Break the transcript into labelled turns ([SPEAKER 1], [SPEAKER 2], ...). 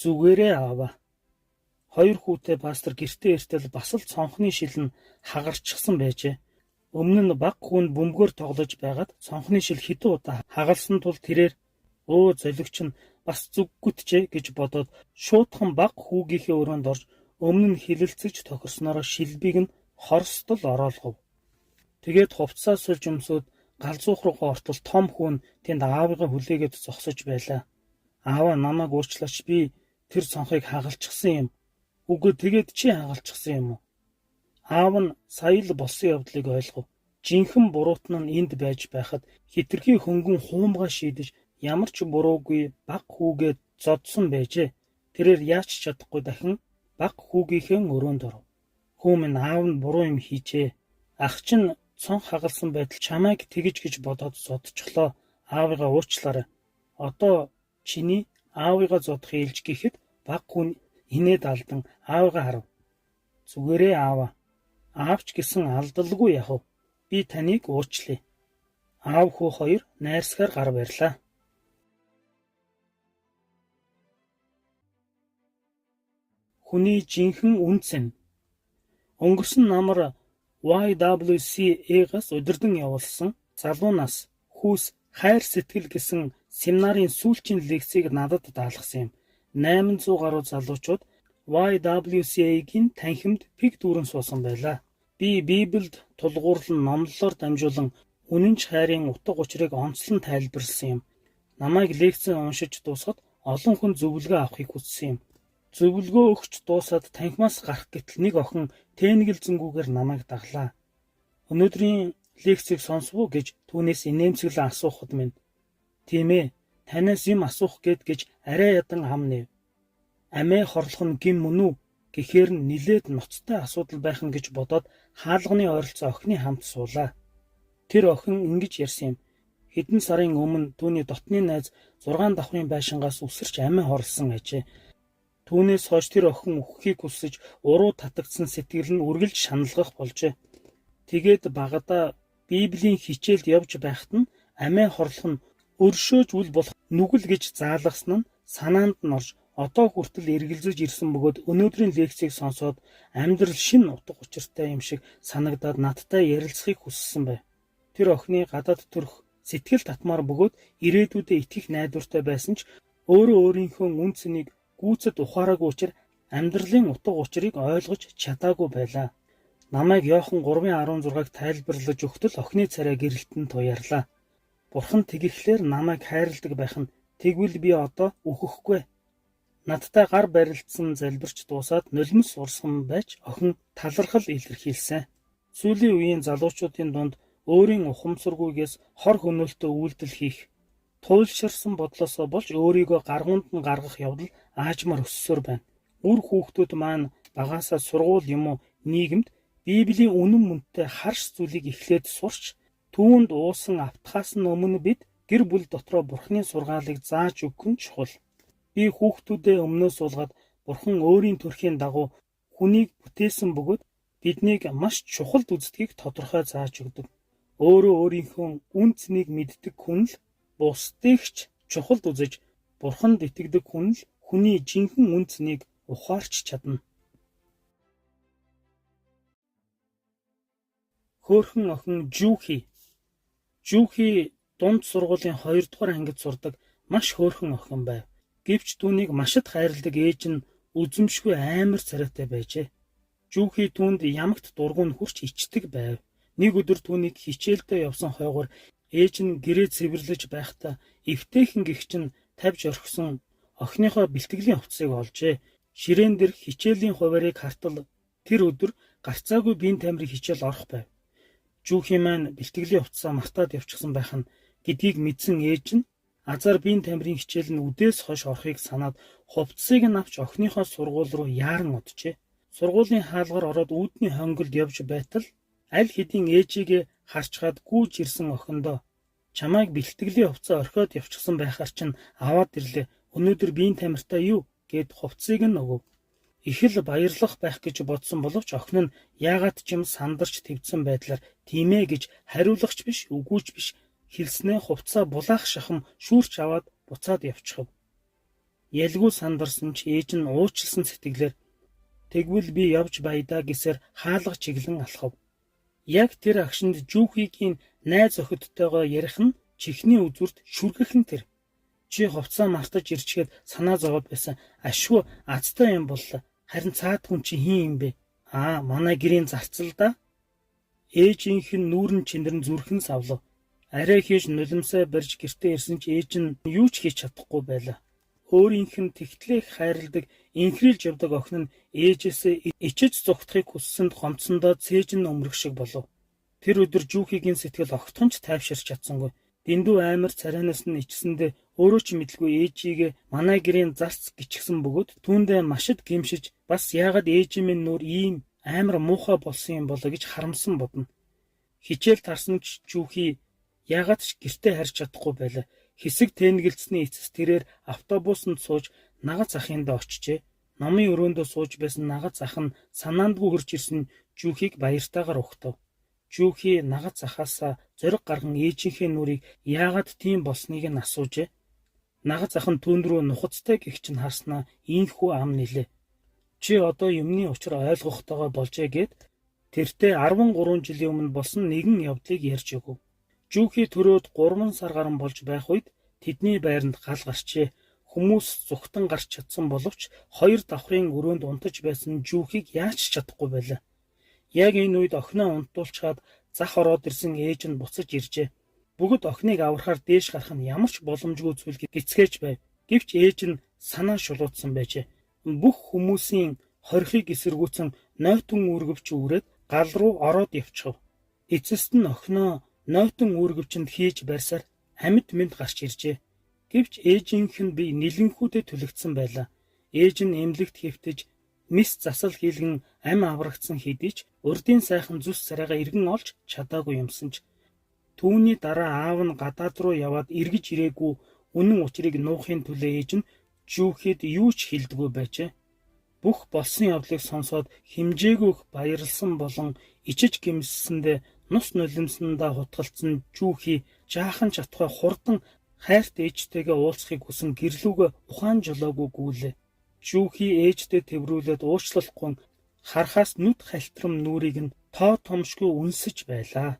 [SPEAKER 1] Зүгээрээ ааваа. Хоёр хүүтэй пастор гэртээ иртэл бас л цонхны шил нь хагарчихсан байжээ. Өмнө нь баг хүүнд бөмбөгөөр тоглож байгаад цонхны шил хэдэн удаа хагалсан тул тэрээр өө золигч нь бас зүггүтжээ гэж бодоод шуудхан баг хүүгийнхээ өрөөнд орж өмнө нь хилэлцэж тохирсноор шилбийг нь хорсдол ороолгов. Тэгээд хувцас сулж өмсөд галзуух руугаа ортол том хүү нь тэнд аавыгаа хүлээгээд зогсож байлаа. Ааваа намайг уучлаач, би тэр цонхыг хагалчихсан юм. Үгүй тэгээд чи хагалчихсан юм уу? Аав нь сая л болсон явдлыг ойлгов. Жинхэнэ буруутан нь энд байж байхад хитрхи хөнгөн хуумгаа шийдэж ямар ч буруугүй баг хүүгээ зодсон байжээ. Тэрээр яач чадахгүй дахин баг хүүгийнхээ өрөөнд оров. Хүү минь аав нь буруу юм хийжээ. Ах чинь цонх хагалсан байтал чамайг тэгж гэж бодоод зодчихлоо. Аавыгаа уучлаарай. Одоо чиний аавыгаа зодох ээлж гэхэд баг хүн инээд алдан аавыгаа харав. Зүгээрээ ааваа. Аавч гэсэн алдалгүй яхав. Би таныг уучлая. Аав хүү хоёр найрсгаар гар барьлаа. Хүний жинхэнэ үнцэн. Өнгөрсөн намар YWCA-гаас удирдан явуулсан залуунаас хүүс хайр сэтгэл гэсэн семинарын сүүлчийн лекцийг надад даалгасан юм. 800 гаруй залуучууд YWCA-гийн танхимд пиг дүүрэн суусан байлаа. Би Библиэд тулгуурлан номлолоор дамжуулан үнэнч хайрын утга учирыг онцлон тайлбарласан юм. Намайг лекцэн уншиж дуусгаад олон хүн зөвлөгөө авахыг хүссэн юм. Зөвлөгөө өгч дуусаад танхимаас гарах гэтэл нэг охин тээнэгэлзэнгүүгээр намайг даглаа. Өнөөдрийн лекцийг сонсвоо гэж түүнээс инээмсэглэн асуухад минь. Тийм ээ, танаас юм асуух гэж арай ядан ам нэв. Амээ хорлох нь гин мөн үү гэхээр нь нилээд ноцтой асуудал байх нь гэж бодоод хаалганы ойролцоо охины хамт суулаа. Тэр охин ингэж ярьсан юм. Хэдэн сарын өмнө түүний дотны найз 6 давхрын байшингаас үсэрч амээ хорлсон ажээ. Түүнээс хойш тэр охин үхэхийг хүсэж уруу татагдсан сэтгэл нь үргэлж шаналгах болжээ. Тэгээд багада Библийн хичээлд явж байхад нь амээ хорлох нь өршөөж үл болох нүгэл гэж заалгасан нь санаанд нь орж одоо хүртэл эргэлзэж ирсэн бөгөөд өнөөдрийн лекцийг сонсоод амьдрал шин утга учиртай юм шиг санагдаад надтай ярилцахыг хүссэн байв. Тэр охины гадаад төрх сэтгэл татмаар бөгөөд ирээдүйдээ итгэх найдвартай байсан ч өөрөө өөрийнхөө үн цэнийг гүйцэд ухаараагүй учраас амьдралын утга учирыг ойлгож чадаагүй байлаа. Намайг Иохан 3:16-г тайлбарлаж өгтөл охины царай гэрэлтэн туярлаа. Бурхан тэгэхлээр намайг хайрладаг байх нь тэгвэл би одоо үхэхгүй. Надтай гар барилдсан залбирч дуусаад нулимс урсган байж охин талархал илэрхийлсэн. Сүүлийн үеийн залуучуудын дунд өөрийн ухамсаргүйгээс хор хөнөөлтөй үйлдэл хийх, туйлширсан бодлосоо болж өөрийгөө гаргуунд нь гаргах явдал аажмаар өссөөр байна. Үр хүүхдүүд маань багаасаа сургууль юм уу нийгэмд Библийн үнэн мөнтэй харш зүйлийг эхлээд сурч түүнд уусан автахаас нь өмнө бид гэр бүл дотроо Бурханы сургаалыг зааж өгөх нь чухал. Би хүүхдүүдээ өмнөөс суулгаад Бурхан өөрийн төрхийн дагуу хүнийг бүтээсэн бөгөөд биднийг маш чухалд үздгийг тодорхой зааж өгдөг. Өөрөө өөрийнхөө үн цэнийг мэддэг хүн л бусдыгч чухалд үзэж Бурханд итгэдэг хүн л хүний жинхэнэ үн цэнийг ухаарч чадна. Хөөрхөн охин Жүүхи. Жүүхи дунд сургуулийн 2 дугаар ангид сурдаг маш хөөрхөн охин байв. Гэвч түүнийг машид хайрладаг ээж нь үзэмшгүй амар царайтай байжээ. Жүүхи түүнд ямагт дургуун хүрч ичдэг байв. Нэг өдөр түүнийг хичээлдээ явсан хойгоор ээж нь гэрээ цэвэрлэж байхдаа эвтэйхэн гэгч нь тавьж орхисон охиныхоо бэлтгэлийн хувцсыг олжээ. Ширээн дээрх хичээлийн хуваарийг хартал тэр өдөр гарцаагүй биеийн тамирын хичээл орох байв. Жүүхи маань бэлтгэлийн хувцсаа мартаад явчихсан байх нь гэдгийг мэдсэн ээж нь азар биеийн тамирын хичээл нь үдээс хойш орохыг санаад хувцсыг нь авч охиныхоо сургууль руу яаран оджээ. Сургуулийн хаалгаар ороод үүдний хонгилд явж байтал аль хэдийн ээжигээ харчгаад гүйж ирсэн охиндоо чамайг бэлтгэлийн хувцас орхиод явчихсан байхаар чинь аваад ирлээ. Өнөөдөр биеийн тамиртай юу гэд хувцсыг нь өгөв. Их л баярлах байх гэж бодсон боловч охин нь яагаад ч юм сандарч твцсэн байдлаар тийм ээ гэж хариулагч биш, үгүйч биш хэлснээ хувцаа булаах шахам шүүрч аваад буцаад явчихв. Ялгүй сандарсан ч ээж нь уучлсан сэтгэлээр "Тэгвэл би явж баядаа" гэсээр хаалга чиглэн алхав. Яг тэр агшинд Жүүхигийн найз охидтойгоо ярих нь чихний үзүүрт шүргэх нь тэр. Чи хувцас мартаж ирчгээд санаа зовоод байсан. Ашгүй азтай юм бол харин цаад хүн чи хин юм бэ? Манай гэрийн зарцал да. Ээжийнх нь нүүрэн чиндэрн зүрхэн савлав. Арай хийж нулимсаа барьж гэртээ ирсэн ч ээж нь юу ч хийж чадахгүй байлаа. Өөрийнх нь тэгтлээх хайрладаг, инхрийлж явдаг охин нь ээжээсээ ичиж зүгтахыг хүссэнд гомцсондоо цээж нь өмрөх шиг болов. Тэр өдөр Жүүхигийн сэтгэл огтхон ч тайвширч чадсангүй. Дэндүү аймар царайнаас нь ичсэндээ өөрөө ч мэдлгүй ээжигээ манай гэрийн зарц гिचгсэн бөгөөд түүндээ машид гимшиж бас яагаад ээжийн минь нүр ийм аймар муухай болсон юм болоо гэж харамсан бодно. Хичээл тарсан ч Жүүхи яагаад ч гэртээ харж чадахгүй байлаа. Хэсэг тэнэгэлцсэний эцэс тэрээр автобусанд сууж нагаз ахынд очижээ. Номын өрөөндөө сууж байсан нагаз ах нь санаандгүй хурж ирсэн Жүүхийг баяртайгаар угтав. Жүүхи нагаз ахаасаа зориг гарган ээжийнхээ нүрийг яагаад тийм болсныг нь асуужээ. Нагаз ах нь түүнд рүү нухацтай гихч нь харснаа ийхүү ам нилээ. Чи одоо юмны учир ойлгохдогоо болжээ гэд тэртээ 13 жилийн өмнө болсон нэгэн явдлыг ярьж өгөв. Жүүхи төрөөд 3 сар гарan болж байх үед тэдний байранд гал гарчээ. Хүмүүс зүгтэн гарч чадсан боловч 2 давхрын өрөөнд унтаж байсан Жүүхийг яаж ч чадахгүй байлаа. Яг энэ үед охиноо унтуулчаад зах ороод ирсэн ээж нь буцаж иржээ. Бүгд охиныг аврахаар дээш гарах нь ямар ч боломжгүй зүйл гэцгээж байв. Гэвч ээж нь санаа шулуутсан байжээ. Бүх хүмүүсийн хорхийг эсэргүүцэн нойтон үүргэвч үрээд гал руу ороод явчихав. Эцэст нь охиноо нойтон үүргэвчэнд хийж барьсаар амьд мэд гарч иржээ. Гэвч ээжийнх нь би нэлэнхүүдэд түлэгдсэн байлаа. Ээж нь эмнэлэгт хэвтэж мис засал хийлгэн ам аврагдсан хэдий ч урдын сайхан зүс царайгаа эргэн олж чадаагүй юмсан ч түүний дараа аав нь гадаад руу яваад эргэж ирээгүй үнэн учрыг нуухын төлөө ээж нь Жүүхид юу ч хэлдэггүй байжээ. Бүх болсон явдлыг сонсоод химжээгүйх баярлсан болон ичиж гэмсэндээ нус нулимсандаа хутгалцсан Жүүхи жаахан чатхай хурдан хайрт ээжтэйгээ уулзахыг хүсэн гэрлүүгээ ухаан жолоогүй гүйлээ. Жүүхи ээжтэй тэврүүлээд уучлахгүй харахаас нүд хальтрам нүрийг нь тоо томшгүй үнсэж байлаа.